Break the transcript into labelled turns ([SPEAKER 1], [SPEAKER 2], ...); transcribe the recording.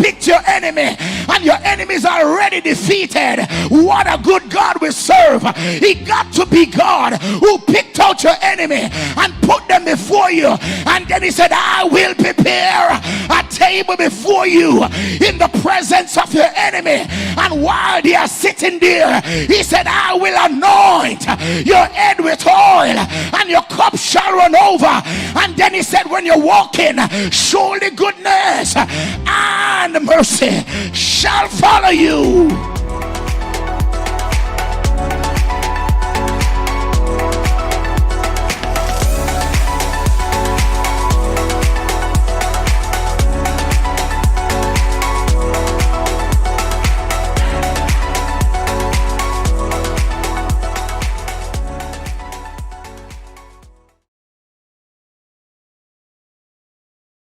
[SPEAKER 1] picked your enemy, and your enemies are already defeated. What a good God we serve. He got to be God who picked out your enemy and put them before you, and then he said, I will prepare a table before you in the presence of your enemy. And while they are sitting there, he said, I will anoint your head with oil, and your cup shall run over. And then he said, when you're walking, surely goodness and mercy shall follow you.